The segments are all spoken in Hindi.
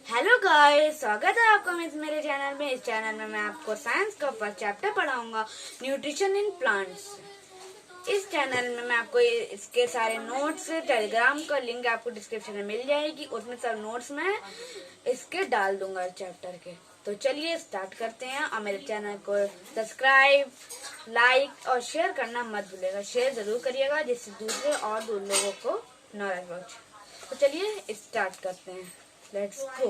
हेलो गाइस, स्वागत है आपका मेरे चैनल में। इस चैनल में मैं आपको साइंस का फर्स्ट चैप्टर पढ़ाऊंगा, न्यूट्रिशन इन प्लांट्स। इस चैनल में मैं आपको इसके सारे नोट्स, टेलीग्राम का लिंक आपको डिस्क्रिप्शन में मिल जाएगी। उसमें सब नोट्स मैं इसके डाल दूंगा चैप्टर के। तो चलिए स्टार्ट करते हैं। और मेरे चैनल को सब्सक्राइब, लाइक और शेयर करना मत भूलिएगा। शेयर जरूर करिएगा जिससे दूसरे और लोगों को नॉलेज पहुंचे। तो चलिए स्टार्ट करते हैं। Let's go.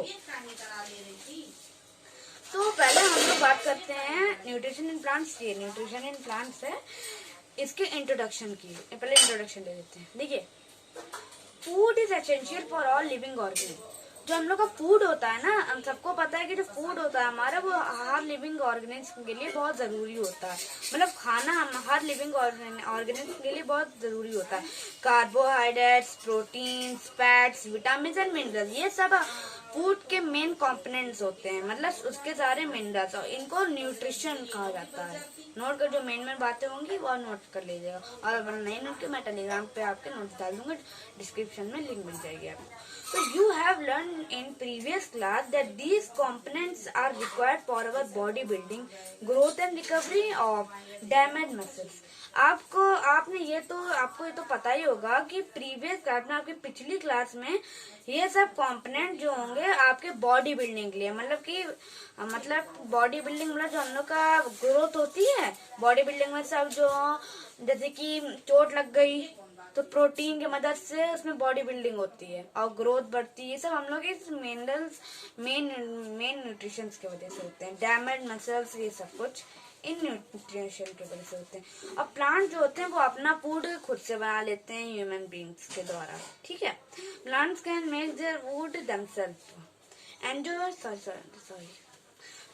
तो पहले हम लोग बात करते हैं न्यूट्रिशन इन प्लांट्स की। न्यूट्रिशन इन प्लांट्स है, इसके इंट्रोडक्शन की। पहले इंट्रोडक्शन ले लेते हैं। देखिए, food is essential for all living organism. जो हम लोग का फूड होता है ना, हम सबको पता है कि जो फूड होता है हमारा, वो हर लिविंग ऑर्गेनिज्म के लिए बहुत जरूरी होता है। मतलब खाना हम हर लिविंग ऑर्गेनिज्म के लिए बहुत जरूरी होता है। Carbohydrates, protein, fats, vitamin and mineral, ये सब फूड के मेन कंपोनेंट्स होते हैं। मतलब उसके सारे मिनरल्स, और इनको न्यूट्रिशन कहा जाता है। नोट कर, जो मेन बातें होंगी वो नोट कर लीजिएगा। और अगर नहीं नोट के, मैं टेलीग्राम पे आपके नोट्स डाल दूंगा, डिस्क्रिप्शन में लिंक मिल जाएगी आपको। So you have learned in previous class that these components are required for our body building, growth and recovery of damaged muscles. आपको ये तो पता ही होगा कि प्रीवियस क्लास में, आपकी पिछली क्लास में, ये सब कंपोनेंट जो होंगे आपके बॉडी बिल्डिंग के लिए, मतलब बॉडी बिल्डिंग, मतलब जो हम लोग का ग्रोथ होती है बॉडी बिल्डिंग में, सब जो जैसे कि चोट लग गई तो प्रोटीन की मदद से उसमें बॉडी बिल्डिंग होती है और ग्रोथ बढ़ती है। ये सब हम लोग इस मिनरल्स, मेन न्यूट्रिशन की वजह से होते हैं। डैमेज मसल्स, ये सब कुछ इन न्यूट्रिशन की वजह से होते हैं। और प्लांट जो होते हैं वो अपना फूड खुद से बना लेते हैं ह्यूमन बींग्स के द्वारा। ठीक है, plants can make their food themselves and जो sorry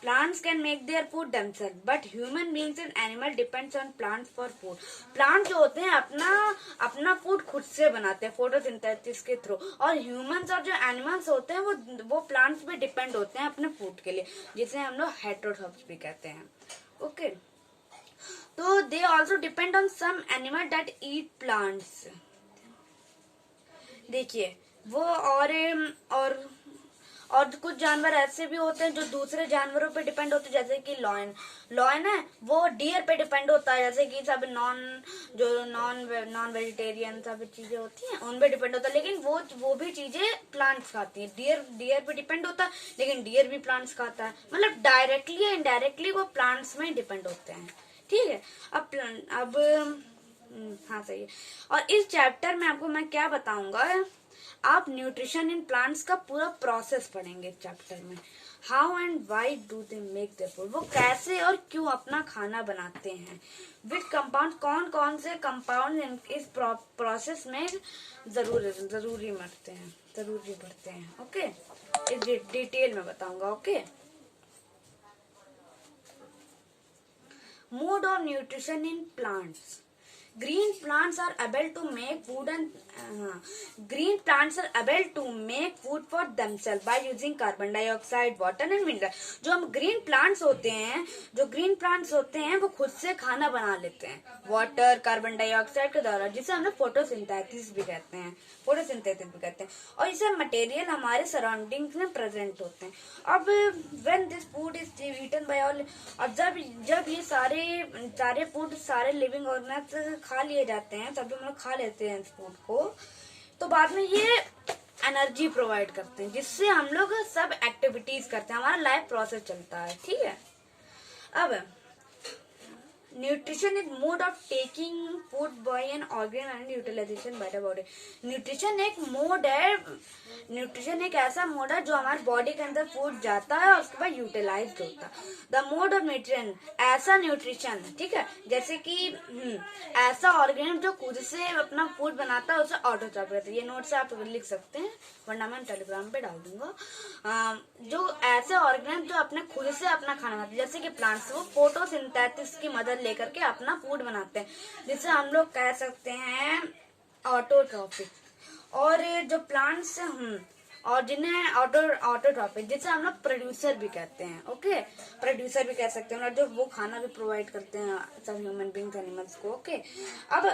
Plants can make their food themselves, but human beings and animal depends on plants for food. Plants जो होते हैं अपना फूड खुद से बनाते हैं फोटोसिंथेसिस के थ्रू, और ह्यूमंस और जो एनिमल्स होते हैं वो प्लांट्स पे डिपेंड होते हैं अपने फूड के लिए, जिसे हम लोग हेटेरोट्रॉप्स भी कहते हैं। ओके, तो they also depend on some animal that eat plants. देखिए, वो और कुछ जानवर ऐसे भी होते हैं जो दूसरे जानवरों पे डिपेंड होते हैं, जैसे कि लॉयन है, वो डियर पे डिपेंड होता है। जैसे कि सब नॉन वेजिटेरियन सब चीजें होती हैं उन पे डिपेंड होता है, लेकिन वो भी चीजें प्लांट्स खाती है। डियर पे डिपेंड होता है, लेकिन डियर भी प्लांट्स खाता है। मतलब डायरेक्टली या इनडायरेक्टली वो प्लांट्स में डिपेंड होते हैं। ठीक है, अब हाँ सही है। और इस चैप्टर में आपको मैं क्या बताऊंगा, आप न्यूट्रिशन इन प्लांट्स का पूरा प्रोसेस पढ़ेंगे इस चैप्टर में। How and why do they make their food, वो कैसे और क्यों अपना खाना बनाते हैं। विच कंपाउंड, कौन कौन से कंपाउंड इस प्रोसेस में जरूरी पड़ते हैं। ओके, इस डिटेल में बताऊंगा। Okay, mode of nutrition in plants. Green plants are able to make food for themselves by using carbon dioxide, water and mineral. जो ग्रीन प्लांट्स होते हैं वो खुद से खाना बना लेते हैं वाटर, कार्बन डाइऑक्साइड के द्वारा, जिसे हम लोग फोटोसिंथेसिस भी कहते हैं। और ये मटेरियल हमारे सराउंडिंग्स में प्रेजेंट होते हैं। अब when this food is eaten by all, और जब ये सारे फूड सारे लिविंग ऑर्गेनिज्म खा लिए जाते हैं, तब हम लोग खा लेते हैं इस फूड को, तो बाद में ये एनर्जी प्रोवाइड करते हैं, जिससे हम लोग सब एक्टिविटीज करते हैं, हमारा लाइफ प्रोसेस चलता है। ठीक है, अब nutrition is mode of taking food by an organ and utilisation by the body. Nutrition एक ऐसा मोड है जो हमारे बॉडी के अंदर फूड जाता है और उसके बाद यूटिलाइज होता है। द मोड ऑफ न्यूट्रिशन, ऐसा न्यूट्रिशन, ठीक है, जैसे कि ऐसा ऑर्गेनिज्म जो खुद से अपना फूड बनाता है उसे ऑटोट्रॉफी कहते हैं। ये नोट से आप लिख सकते हैं, वरना मैं टेलीग्राम पे डाल दूंगा। जो ऐसे ऑर्गेनिज्म जो अपने खुद से अपना खाना बनाते हैं, जैसे कि प्लांट्स, वो फोटोसिंथेसिस की मदद लेकर के अपना फूड बनाते हैं, जिसे हम लोग कह सकते हैं ऑटोट्रॉफिक। और जो प्लांट्स और जिन्हें ऑटोट्रॉफिक, जिसे हम लोग प्रोड्यूसर भी कहते हैं। ओके, प्रोड्यूसर भी कह सकते हैं, जो वो खाना भी प्रोवाइड करते हैं सब ह्यूमन बींग्स, एनिमल्स को। ओके, अब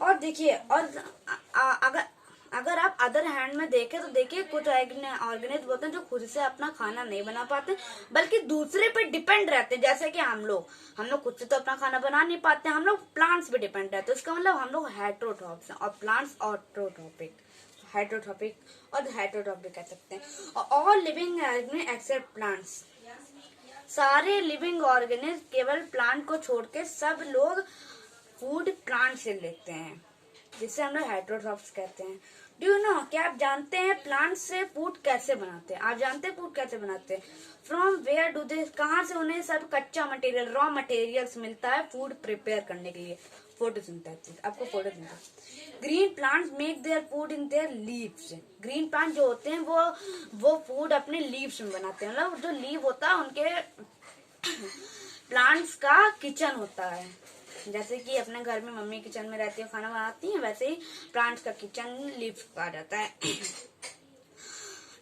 और देखिए, और अगर आप अदर हैंड में देखें तो देखिए कुछ ऑर्गेनिज्म होते हैं जो खुद से अपना खाना नहीं बना पाते, बल्कि दूसरे पे डिपेंड रहते हैं। जैसे कि हम लोग खुद से तो अपना खाना बना नहीं पाते, हम लोग प्लांट्स पे डिपेंड रहते हैं। इसका मतलब हम लोग हेटेरोट्रॉप्स हैं और प्लांट्स ऑटोट्रॉपिक, हेटेरोट्रॉपिक और हेटेरोट्रॉपिक कह सकते हैं। ऑल लिविंग एक्सेप्ट प्लांट्स, सारे लिविंग ऑर्गेनिज्म केवल प्लांट को छोड़ के सब लोग फूड प्लांट से लेते हैं, जिसे हम लोग हेटेरोट्रॉप्स कहते हैं। डू यू नो, क्या आप जानते हैं प्लांट से फूड कैसे बनाते हैं? आप जानते हैं फूड कैसे बनाते हैं? फ्रॉम वेयर डू दे, कहाँ से उन्हें सब कच्चा मटेरियल, रॉ मटेरियल्स मिलता है फूड प्रिपेयर करने के लिए? फोटोसिंथेसिस, आपको photosynthesis. Green plants make their food in their leaves. Green plant जो होते हैं वो फूड अपने लीव्स में बनाते हैं। मतलब जो लीव होता है उनके प्लांट्स का किचन होता है। जैसे कि अपने घर में मम्मी किचन में रहती है, खाना बनाती है, वैसे ही प्लांट्स का किचन लीव्स कहा जाता है,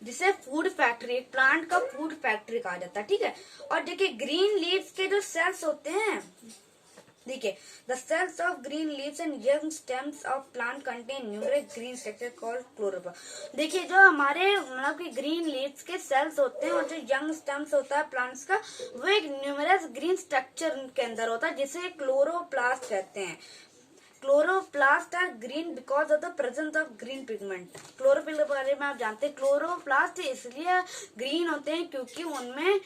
जिसे फूड फैक्ट्री, प्लांट का फूड फैक्ट्री कहा जाता है। ठीक है। और देखिए ग्रीन लीव्स के जो सेल्स होते हैं, देखिए the cells of green leaves and young stems of plant contain numerous green structure called chloroplast. देखिए जो हमारे मतलब कि ग्रीन लीव्स के सेल्स होते हैं और जो यंग स्टेम्स होता है प्लांट्स का, वो एक न्यूमरस ग्रीन स्ट्रक्चर के अंदर होता है, जिसे क्लोरोप्लास्ट कहते हैं। Chloroplast are green because of the presence of green pigment. Chlorophyll के बारे में आप जानते हैं, क्लोरोप्लास्ट इसलिए ग्रीन होते हैं क्योंकि उनमें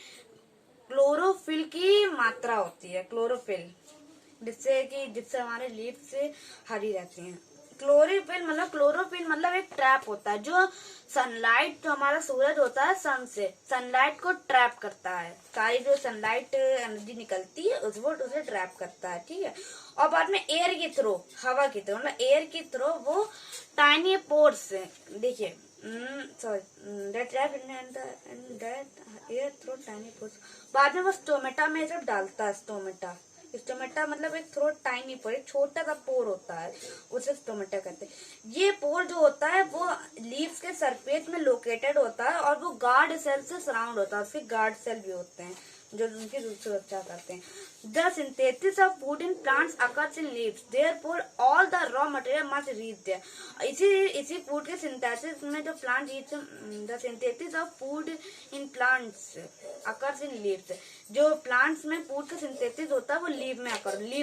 क्लोरोफिल की मात्रा होती है, क्लोरोफिल, जिससे हमारे लीफ से हरी रहती हैं। क्लोरोफिल मतलब एक ट्रैप होता है, जो सनलाइट, जो हमारा सूरज होता है सन से सनलाइट को ट्रैप करता है। सारी जो सनलाइट एनर्जी निकलती है उसे ट्रैप करता है। ठीक है। और बाद में एयर की थ्रू, हवा की थ्रू, मतलब एयर की थ्रू वो टाइनी पोर्स, देखिए एयर थ्रू टाइनी पोर्स, बाद में वो स्टोमेटा में सब डालता है। स्टोमेटा मतलब एक थ्रो टाइनी पोर, एक छोटा सा पोर होता है, उसे स्टोमेटा कहते हैं। ये पोर जो होता है वो लीव्स के सरफेस में लोकेटेड होता है और वो गार्ड सेल से सराउंड होता है। उसके गार्ड सेल भी होते हैं जो उनकी सुरक्षा करते हैं। The synthesis of food in plants occurs in leaves, therefore all the raw material must reach there. इसी फूड के सिंथेसिस में जो plant the synthesis of food in plants occurs in leaves, जो प्लांट्स में फूड का सिंथेसिस होता है वो लीव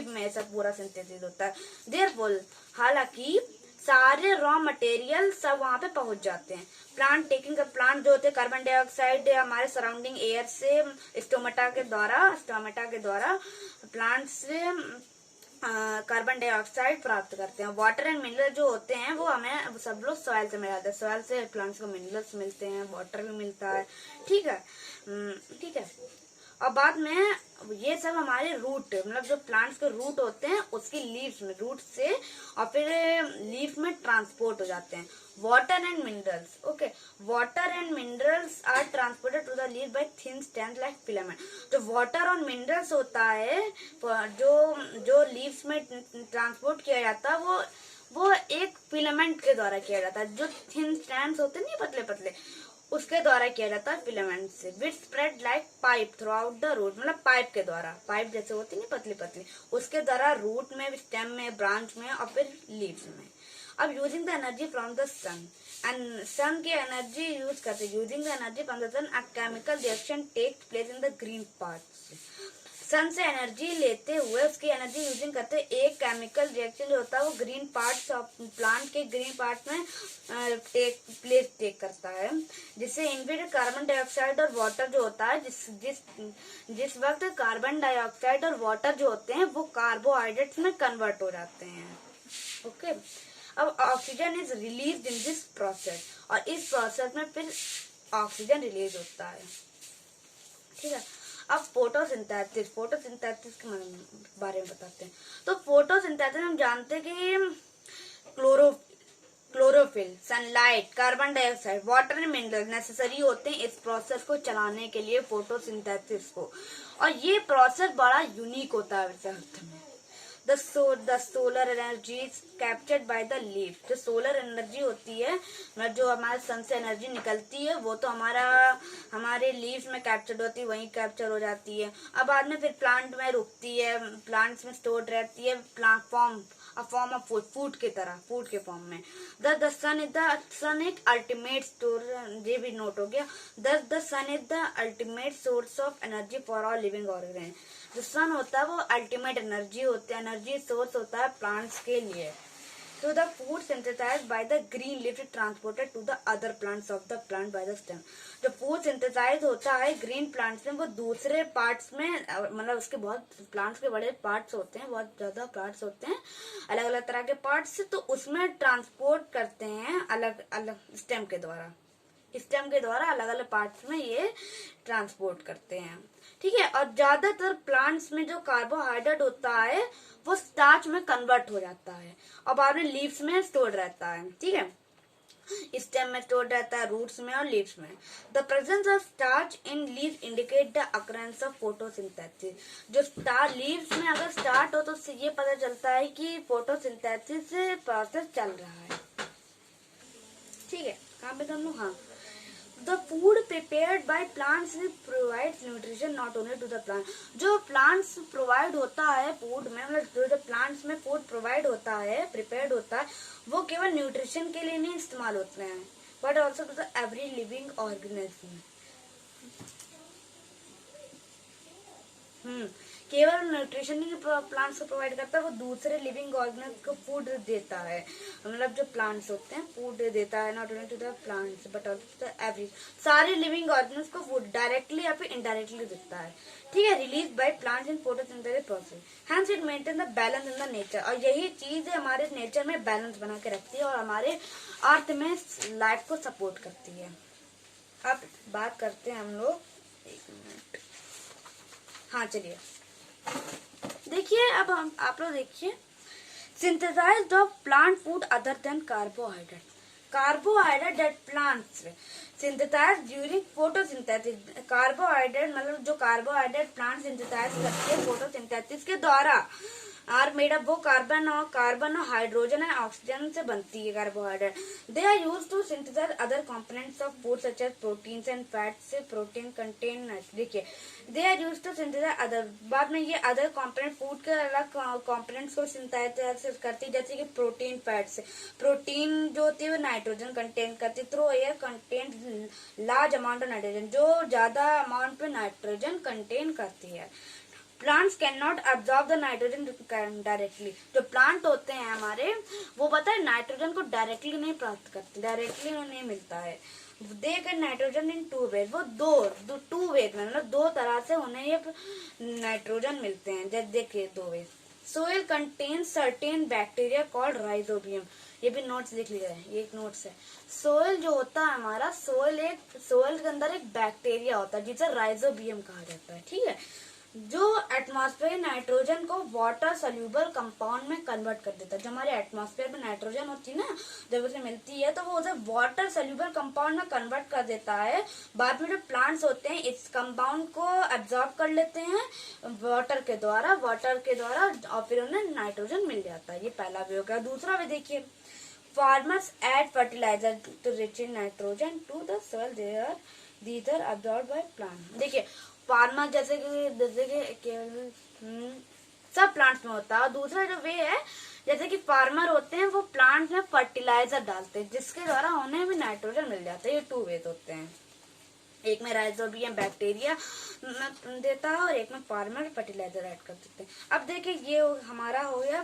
में ऐसा पूरा सिंथेसिस होता है। देयरफॉर, हालांकि सारे रॉ मटेरियल सब वहां पे पहुंच जाते हैं। प्लांट जो होते हैं कार्बन डाइऑक्साइड हमारे सराउंडिंग एयर से स्टोमेटा के द्वारा प्लांट से कार्बन डाइऑक्साइड प्राप्त करते हैं। वाटर एंड मिनरल जो होते हैं वो हमें सब लोग सॉइल से मिल जाते हैं। सॉइल से प्लांट्स को मिनरल्स मिलते हैं, वाटर भी मिलता है। ठीक है। और बाद में ये सब हमारे रूट, मतलब जो प्लांट्स के रूट होते हैं उसकी लीव्स में, रूट से और फिर लीफ में ट्रांसपोर्ट हो जाते हैं। Water and minerals, okay, water and minerals are transported to the leaf by thin strands like filament. जो वाटर और मिनरल्स होता है जो लीव्स में ट्रांसपोर्ट किया जाता है वो एक फिलामेंट के द्वारा किया जाता है। जो थिन स्ट्रैंड्स होते हैं नहीं, पतले पतले, उसके द्वारा किया जाता है फिलामेंट से। Which spread like pipe throughout the root, मतलब पाइप के द्वारा, पाइप जैसे होती है पतली पतली, उसके द्वारा रूट में, स्टेम में, ब्रांच में और फिर लीव्स में। अब using the energy from the sun, and sun की एनर्जी यूज करते हैं। Using the energy from the sun a chemical reaction takes place in the green parts. Sun से एनर्जी लेते हुए उसकी एनर्जी यूजिंग करते हैं, एक केमिकल रिएक्शन जो होता है वो ग्रीन पार्ट्स ऑफ प्लांट के ग्रीन पार्ट्स में टेक करता है, जिससे इनविट कार्बन डाइऑक्साइड और वाटर जो होता है, जिस वक्त कार्बन डाइऑक्साइड और वाटर जो होते हैं वो कार्बोहाइड्रेट्स में कन्वर्ट हो जाते हैं। ओके। अब oxygen is release in this process, और इस प्रोसेस में फिर ऑक्सीजन रिलीज होता है। ठीक है। अब फोटोसिंथेसिस के बारे में बताते हैं। तो फोटोसिंथेसिस हम जानते हैं कि chlorophyll, sunlight, carbon dioxide, water and minerals necessary होते हैं इस प्रोसेस को चलाने के लिए, फोटोसिंथेसिस को। और ये प्रोसेस बड़ा यूनिक होता है वैसे अर्थ में। The solar energy captured by the leaf, जो सोलर एनर्जी होती है, मतलब जो हमारे सन से एनर्जी निकलती है वो तो हमारे लीफ में कैप्चर्ड होती है, वहीं कैप्चर हो जाती है। अब बाद में फिर प्लांट में रुकती है, प्लांट्स में स्टोर्ड रहती है, plant form a form of food की तरह, फूड के फॉर्म में। द सन एक अल्टीमेट स्टोर, ये भी नोट हो गया। The sun is the ultimate source of energy for all living organism. जो सन होता है वो अल्टीमेट एनर्जी होता है, एनर्जी सोर्स होता है प्लांट्स के लिए। तो the food synthesised by the green leaf transported to the other plants of the plant by the stem. जो फूड सिंथेसाइज होता है ग्रीन प्लांट्स में, वो दूसरे पार्ट्स में, मतलब उसके बहुत प्लांट्स के बड़े पार्ट्स होते हैं, बहुत ज्यादा पार्ट्स होते हैं, अलग अलग तरह के पार्ट्स, तो उसमें ट्रांसपोर्ट करते हैं अलग अलग स्टेम के द्वारा। स्टेम के द्वारा अलग अलग पार्ट्स में ये ट्रांसपोर्ट करते हैं, ठीक है। और ज्यादातर प्लांट्स में जो कार्बोहाइड्रेट होता है वो स्टार्च में कन्वर्ट हो जाता है और बाद में लीव्स में स्टोर रहता है, ठीक है। स्टेम में स्टोर रहता है, रूट्स में और लीव्स में। The presence of starch in leaves indicate the occurrence of photosynthesis. जो लीव्स में अगर स्टार्ट हो तो उससे ये पता चलता है कि फोटोसिंथेसिस प्रोसेस चल रहा है, ठीक है। कहाँ पे हम लोग, हाँ, The food prepared by plants provides nutrition not only to the plant। जो plants provide होता है फूड में, मतलब जो plants में फूड प्रोवाइड होता है, प्रिपेयर्ड होता है, वो केवल न्यूट्रिशन के लिए नहीं इस्तेमाल होते हैं, but also to the every living organism. केवल न्यूट्रिशन ही प्लांट्स को प्रोवाइड करता है, वो दूसरे लिविंग ऑर्गेनिज्म को फूड देता है, मतलब जो प्लांट्स होते हैं फूड देता है, not only to the plants but also to the every, सारे लिविंग ऑर्गेनिज्म को फूड डायरेक्टली या फिर इनडायरेक्टली देता है, ठीक है। Release by plants in photosynthesis process, hence it maintain the balance in the nature. और यही चीज हमारे नेचर में बैलेंस बना के रखती है और हमारे अर्थ में लाइफ को सपोर्ट करती है। अब बात करते हैं हम लोग, एक मिनट, हाँ चलिए देखिए, अब हम आप लोग देखिए, synthesised of plant food other than carbohydrate. Carbohydrate that plants synthesise during photosynthesis. Carbohydrate मतलब जो कार्बोहाइड्रेट प्लांट सिंथेसाइज करते हैं फोटोसिंथेसिस के द्वारा, आर मेड अप, वो कार्बन और हाइड्रोजन एंड ऑक्सीजन से बनती है carbohydrate. They are used to synthesize other components of food such as proteins and fats. Protein content, देखिए, they are used to synthesize other, बाद में ये अदर कंपोनेंट फूड के अलग कंपोनेंट्स को सिंथेसाइज करती है, जैसे कि प्रोटीन, फैट्स। प्रोटीन जो होती है वो नाइट्रोजन कंटेन करती है, through air contain large amount of nitrogen, जो ज्यादा अमाउंट पे नाइट्रोजन कंटेन करती है। Plants can not absorb the nitrogen directly. जो प्लांट होते हैं हमारे, वो पता है नाइट्रोजन को डायरेक्टली नहीं प्राप्त करते, डायरेक्टली नहीं मिलता है। They can nitrogen in two ways, वो टू वेज में, मतलब दो तरह से उन्हें ये नाइट्रोजन मिलते हैं। जैसे देखिए दो ways. Soil contains certain bacteria called rhizobium. ये भी नोट्स लिख लिया है, ये एक नोट्स है। सोइल जो होता है हमारा, सोइल के अंदर एक बैक्टीरिया होता है जिसे राइजोबियम कहा जाता है, ठीक है, जो एटमॉस्फेयर नाइट्रोजन को वाटर सोल्यूबल कंपाउंड में कन्वर्ट कर देता है। जो हमारे एटमॉस्फेयर में नाइट्रोजन होती है ना, जब उसे मिलती है तो वो उसे वाटर सोल्यूबल कंपाउंड में कन्वर्ट कर देता है। बाद में जो प्लांट्स होते हैं इस कंपाउंड को एब्जॉर्ब कर लेते हैं वाटर के द्वारा और फिर उन्हें नाइट्रोजन मिल जाता है। ये पहला वे हो गया। दूसरा वे देखिए, farmers add fertiliser to rich in nitrogen to the soil, these are absorbed by plant. देखिए, फार्मर जैसे कि सब प्लांट्स में होता है। और दूसरा जो वे है, जैसे कि फार्मर होते हैं वो प्लांट्स में फर्टिलाइजर डालते हैं जिसके द्वारा उन्हें भी नाइट्रोजन मिल जाता है। ये टू वेज होते हैं, एक में राइजोबियम बैक्टीरिया देता है और एक में फार्मर फर्टिलाइजर ऐड कर देते हैं। अब देखिए, ये हमारा हो गया।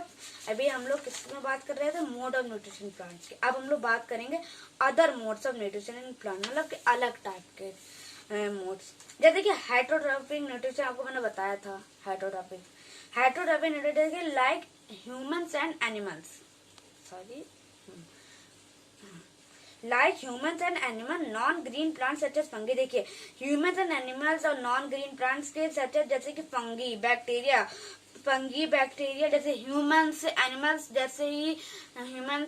अभी हम लोग किसमें बात कर रहे थे, मोड ऑफ न्यूट्रिशन प्लांट्स की। अब हम लोग बात करेंगे other modes of nutrition in plant, मतलब कि अलग टाइप के मोड्स। जैसे कि हेटरोट्रॉपिक न्यूट्रिशन, आपको मैंने बताया था। Heterotrophic nutrition like humans and animals, like humans and animal, non-green plants such as fungi। देखिए, humans and animals और non-green plants के such as जैसे कि फंगी बैक्टीरिया, जैसे ह्यूमंस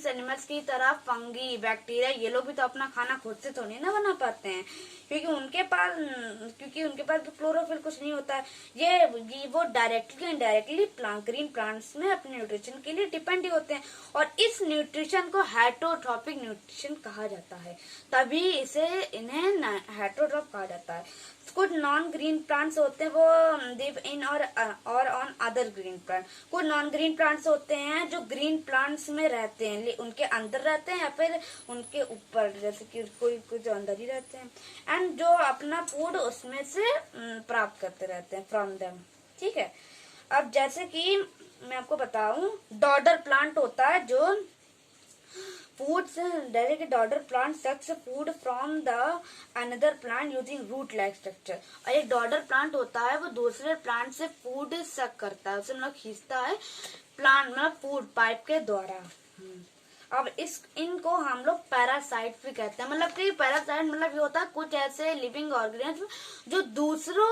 एनिमल्स की तरह फंगी बैक्टीरिया, ये लोग भी तो अपना खाना खुद से तो नहीं ना बना पाते हैं, क्योंकि उनके पास भी क्लोरोफिल कुछ नहीं होता है। ये वो डायरेक्टली इनडायरेक्टली ग्रीन प्लांट्स में अपने न्यूट्रिशन के लिए डिपेंड ही होते हैं। और इस न्यूट्रिशन को हेटरोट्रॉपिक न्यूट्रिशन कहा जाता है, तभी इन्हें हेटरोट्रॉप कहा जाता है। कुछ नॉन ग्रीन प्लांट्स होते हैं वो लिव इन और ऑन अदर ग्रीन प्लांट। कुछ नॉन ग्रीन प्लांट्स होते हैं जो ग्रीन प्लांट्स में रहते हैं, उनके अंदर रहते हैं या फिर उनके ऊपर, जैसे कि कोई कुछ अंदर ही रहते हैं, एंड जो अपना फूड उसमें से प्राप्त करते रहते हैं फ्रॉम देम। ठीक है, अब जैसे कि मैं आपको बताऊं, डॉडर प्लांट होता है जो foods direct dodder plant sucks food from the another plant using root like structure. और एक डॉडर प्लांट होता है वो दूसरे प्लांट से फूड सक करता है, उसे मतलब खींचता है प्लांट मतलब फूड पाइप के द्वारा। अब इनको हम लोग पैरासाइट भी कहते हैं। मतलब कि पैरासाइट मतलब ये होता है कुछ ऐसे लिविंग ऑर्गेनिज्म जो दूसरे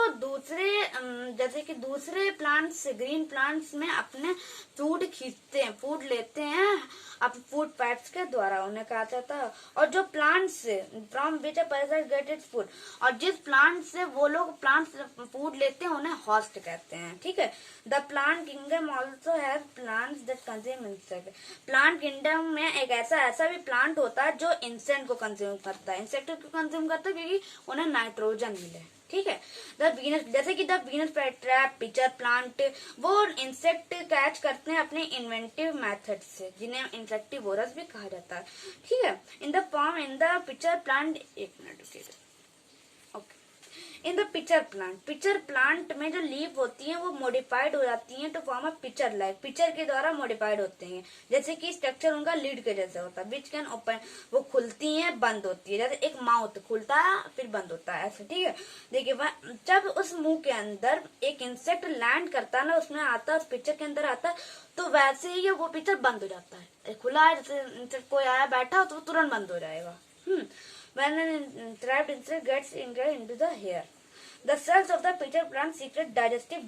जैसे कि दूसरे प्लांट्स, ग्रीन प्लांट्स में अपने फूड खींचते हैं, फूड लेते हैं अब फूड पाइप्स के द्वारा, उन्हें कहा जाता है। और जो plants from which parasite get its food, और जिस प्लांट से वो लोग प्लांट्स फूड लेते हैं उन्हें होस्ट कहते हैं। ठीक है, the plant kingdom also have plants that consume insect. Plant kingdom में एक ऐसा भी प्लांट होता है जो इंसेक्ट को कंज्यूम करता है। इंसेक्ट को कंज्यूम करता है क्योंकि उन्हें नाइट्रोजन मिले। ठीक है, द वीनस, जैसे कि the Venus flytrap, pitcher plant, वो इंसेक्ट कैच करते हैं अपने इन्वेंटिव मेथड से, जिन्हें इंसेक्टिवोरस भी कहा जाता है। ठीक है, इन द पिचर प्लांट, एक मिनट रुकिए, इन द पिचर प्लांट में जो लीफ होती है वो मॉडिफाइड हो जाती हैं to form a pitcher like, pitcher के द्वारा मॉडिफाइड होते हैं। जैसे कि स्ट्रक्चर उनका लीड के जैसे होता है, विच कैन ओपन, वो खुलती हैं बंद होती है, जैसे एक माउथ खुलता है फिर बंद होता है ऐसे। ठीक है, देखिए जब उस मुंह के अंदर एक इंसेक्ट लैंड करता है ना, उसमें आता है, उस पिचर के अंदर आता है, तो वैसे ही वो पिचर बंद हो जाता है। खुला है, जैसे इंसेक्ट कोई आया बैठा तो वो तुरंत बंद हो जाएगा। When an trapped insect gets into the hair, the cells of the pitcher plant secrete digestive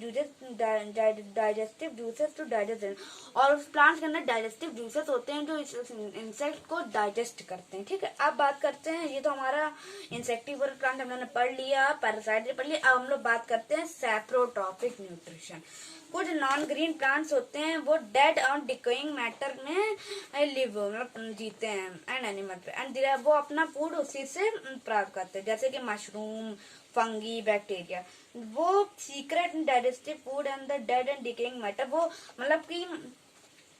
juices to digest them। और उस प्लांट के अंदर डाइजेस्टिव जूसेस होते हैं जो इस इंसेक्ट को डाइजेस्ट करते हैं। ठीक है, अब बात करते हैं, ये तो हमारा इंसेक्टिवोर प्लांट हमने पढ़ लिया, पैरासाइट पढ़ लिया। अब हम लोग बात करते हैं सैप्रोट्रॉपिक न्यूट्रिशन। कुछ नॉन ग्रीन प्लांट्स होते हैं वो डेड और डिकोइंग मैटर में लिव मतलब जीते हैं एंड एनिमल एंड वो अपना फूड उसी से प्राप्त करते हैं, जैसे कि मशरूम, फंगी, बैक्टीरिया। वो secrete digestive food and the dead and decaying matter, वो मतलब कि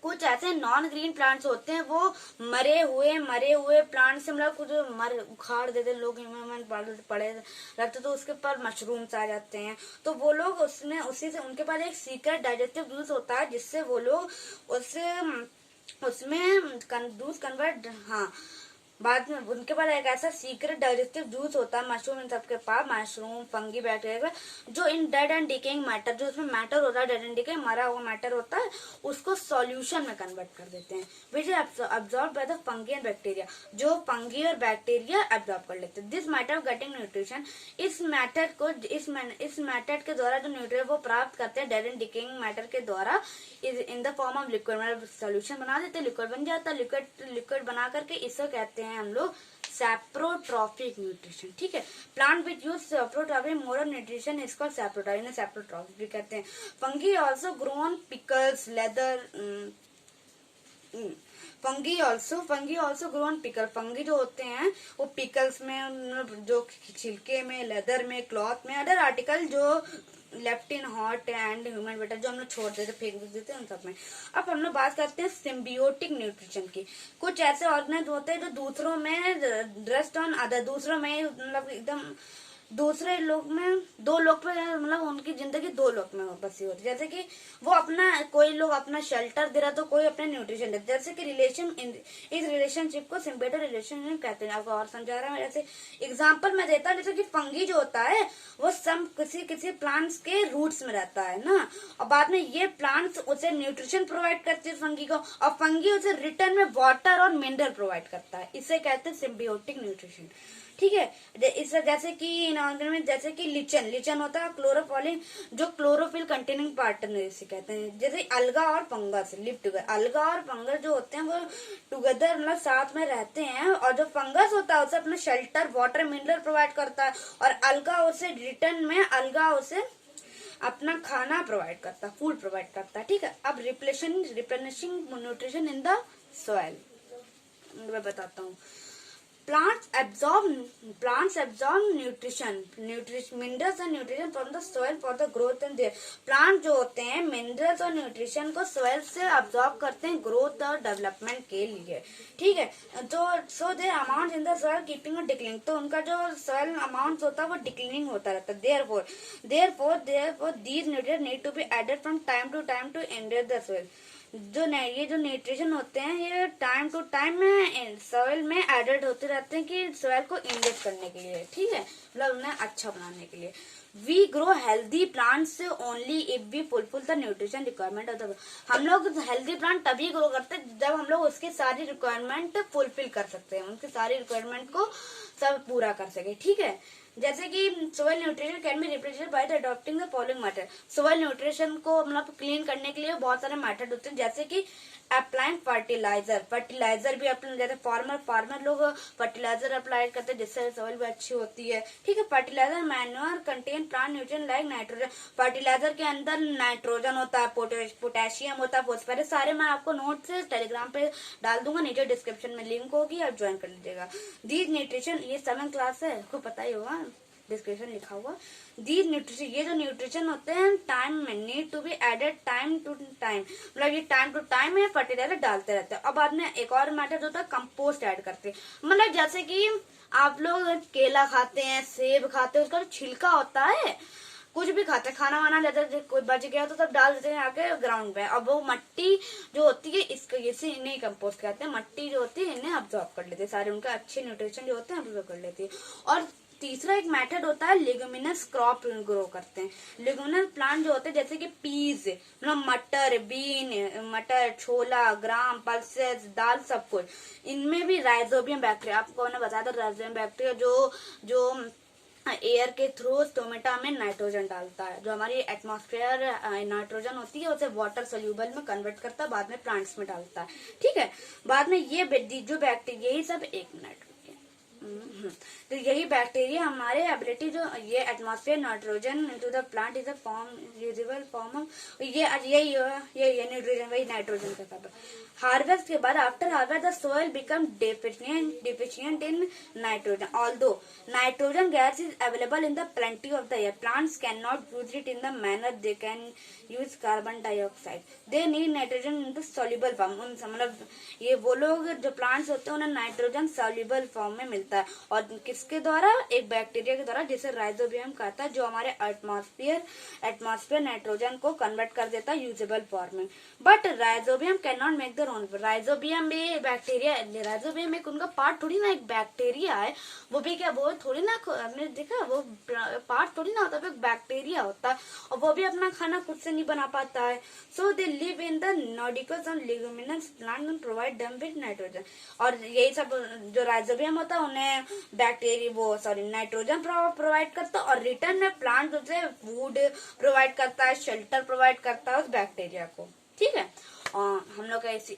कुछ ऐसे नॉन ग्रीन प्लांट्स होते हैं वो मरे हुए प्लांट से मतलब कुछ उखाड़ देते हैं लोग, पड़े रखते तो उसके ऊपर मशरूम्स आ जाते हैं, तो वो लोग उसमें उसी से उनके पास एक सीक्रेट डाइजेस्टिव जूस होता है जिससे वो लोग उसमें जूस कन्वर्ट, हाँ बाद में उनके पास एक ऐसा सीक्रेट डाइजेस्टिव जूस होता है मशरूम, इन सबके पास मशरूम, फंगी, बैक्टीरिया, जो इन डेड एंड डिकेइंग मैटर, जो उसमें मैटर होता है डेड एंड डिकेइंग मरा हुआ मैटर होता है, उसको सॉल्यूशन में कन्वर्ट कर देते हैं, which is absorb by the fungi and bacteria, जो फंगी और बैक्टीरिया अब्सॉर्ब कर लेते हैं। दिस मैटर गेटिंग न्यूट्रिशन, इस मैटर के द्वारा जो न्यूट्रिशन वो प्राप्त करते हैं डेड एंड डिकेइंग मैटर के द्वारा in the form of liquid, मतलब सोल्यूशन बना देते, लिक्विड बन जाता है, लिक्विड बना करके इसे कहते हैं हम लोग सैप्रोट्रॉपिक न्यूट्रिशन। ठीक है, plant which use saprotrophic mode of nutrition is called saprotrophic, इन्हें सैप्रोट्रॉपिक भी कहते हैं। Fungi also grow on pickles, leather, fungi also grow on pickle, fungi जो होते हैं वो पिकल्स में, जो छिलके में, लेदर में, क्लॉथ में, अदर आर्टिकल जो left in hot and human better जो हम लोग छोड़ देते, फेंक देते हैं, उन सब में। अब हम लोग बात करते हैं सिम्बियोटिक न्यूट्रिशन की। कुछ ऐसे ऑर्गेनिज्म होते हैं जो दूसरों में रेस्ट ऑन अदर, दूसरों में मतलब एकदम दूसरे लोग में, दो लोग पे, मतलब उनकी जिंदगी दो लोग में बसी होती है, जैसे कि वो अपना, कोई लोग अपना शेल्टर दे रहा तो कोई अपने न्यूट्रिशन दे, जैसे कि रिलेशन, इस रिलेशनशिप को सिम्बियोटिक रिलेशनशिप कहते हैं। आपको और समझा रहा हूँ, जैसे एग्जांपल मैं देता हूँ, जैसे कि फंगी जो होता है वो किसी प्लांट्स के रूट्स में रहता है ना, और बाद में ये प्लांट्स उसे न्यूट्रिशन प्रोवाइड करते हैं फंगी को, और फंगी उसे रिटर्न में वाटर और मिनरल प्रोवाइड करता है, इसे कहते हैं सिम्बियोटिक न्यूट्रिशन। ठीक है, इस जैसे कि इनऑर्गेनिक, जैसे कि लिचन होता है क्लोरोफॉलिन, जो क्लोरोफिल कंटेनिंग पार्टनर इसे कहते हैं। जैसे अलगा और फंगस लिव टुगेदर, अलगा और फंगस जो होते हैं वो टुगेदर मतलब साथ में रहते हैं, और जो फंगस होता है उसे अपना शेल्टर, वाटर, मिनरल प्रोवाइड करता है, और अलगा उसे रिटर्न में अपना खाना प्रोवाइड करता है, फूड प्रोवाइड करता है। ठीक है, अब replenishing nutrition in the soil मैं बताता हूँ। Plants absorb nutrition, minerals and nutrition from the soil for the growth and their plant जो होते हैं मिनरल्स और न्यूट्रिशन को सोयल से अब्सॉर्ब करते हैं ग्रोथ और डेवलपमेंट के लिए, ठीक है। तो so there amount in the soil keeping declining, तो उनका जो सोयल अमाउंट होता है वो डिक्लिनिंग होता रहता है। Therefore these nutrients need to be added from time to time to enrich the soil. ये जो न्यूट्रिशन होते हैं ये टाइम टू टाइम में सॉइल में एडेड होते रहते हैं कि सॉइल को इंजेक्ट करने के लिए, ठीक है, मतलब उन्हें अच्छा बनाने के लिए। We grow healthy plants only if we fulfil the nutrition requirement of the, हम लोग हेल्दी प्लांट तभी ग्रो करते हैं जब हम लोग उसकी सारी रिक्वायरमेंट फुलफिल कर सकते हैं, उनकी सारी रिक्वायरमेंट को सब पूरा कर सके, ठीक है। जैसे कि soil nutrition can be represented by the adopting the following method. Soil nutrition को मतलब क्लीन करने के लिए बहुत सारे मेथड होते हैं, जैसे कि अप्लाइंग फर्टिलाइजर भी अपने, जैसे फार्मर लोग फर्टिलाइजर अप्लाई करते हैं जिससे सॉइल भी अच्छी होती है, ठीक है। Fertiliser manure contain plant nutrient like nitrogen, fertiliser के अंदर नाइट्रोजन होता है, पोटेशियम होता है, फॉस्फोरस, सारे मैं आपको नोट्स टेलीग्राम पे डाल दूंगा, नीचे डिस्क्रिप्शन में लिंक होगी, आप ज्वाइन कर लीजिएगा। दीज न्यूट्रिशन, ये 7th क्लास है, आपको पता ही होगा, डिस्क्रिप्शन लिखा हुआ। दीज न्यूट्रिशन, ये जो न्यूट्रिशन होते हैं टाइम में need to be added time to time, मतलब ये टाइम टू टाइम में फर्टिलाइजर डालते रहते हैं। और बाद में एक और मैटर होता है कंपोस्ट ऐड करते हैं, मतलब जैसे कि आप लोग केला खाते हैं, सेब खाते हैं, उसका जो छिलका होता है, कुछ भी खाते हैं, खाना वाना जैसे कोई बच गया तो सब डाल देते हैं आके ग्राउंड पे। अब वो मट्टी जो होती है इसको इसे इन्हें कंपोस्ट कहते हैं, मट्टी जो होती है इन्हें अब्सॉर्ब कर लेते हैं, सारे उनके अच्छे न्यूट्रिशन जो होते हैं अब्सॉर्ब कर लेती है। और तीसरा एक मेथड होता है लेगुमिनस क्रॉप ग्रो करते हैं। लेगुमिनस प्लांट जो होते हैं जैसे कि पीज, मतलब मटर, मटर, छोला, ग्राम, पल्सेस, दाल, सब कुछ, इनमें भी राइजोबियम बैक्टीरिया, आपको मैंने बताया था, राइजोबियम बैक्टीरिया जो एयर के थ्रू टोमेटा में नाइट्रोजन डालता है, जो हमारी एटमॉस्फेयर नाइट्रोजन होती है उसे वाटर सोल्यूबल में कन्वर्ट करता है, बाद में प्लांट्स में डालता है, ठीक है। बाद में ये जो बैक्टीरिया, यही सब, एक मिनट, तो यही बैक्टीरिया हमारे एबिलिटी, जो ये atmosphere nitrogen into the plant is a form usable form of, ये न्यूट्रिशन वही नाइट्रोजन का सब। हार्वेस्ट के बाद after harvest the soil become deficient in nitrogen, although nitrogen gas is available in the plenty of the air, plants can not use it in the manner they can use carbon dioxide, they need nitrogen in the soluble form, मतलब ये वो लोग जो प्लांट्स होते हैं उन्हें नाइट्रोजन सोल्यूबल फॉर्म में मिलता है, और किसके द्वारा, एक बैक्टीरिया के द्वारा जिसे राइजोबियम कहता है, जो हमारे एटमॉस्फेयर नाइट्रोजन को कन्वर्ट कर देता है यूजेबल फॉर्म में। But rhizobium can not make their own, rhizobium भी बैक्टीरिया, राइजोबियम एक उनका पार्ट थोड़ी ना, एक बैक्टीरिया है, वो भी क्या, वो थोड़ी ना, आपने देखा वो पार्ट थोड़ी ना होता है, बैक्टीरिया होता है, और वो भी अपना खाना खुद से नहीं बना पाता है। So they live in the nodules and leguminous plant and provide them with nitrogen, और यही सब जो राइजोबियम होता है उन्हें नाइट्रोजन प्रोवाइड करता है, और रिटर्न में प्लांट उसे फूड प्रोवाइड करता है, शेल्टर प्रोवाइड करता है उस बैक्टीरिया को, ठीक है। हम लोग का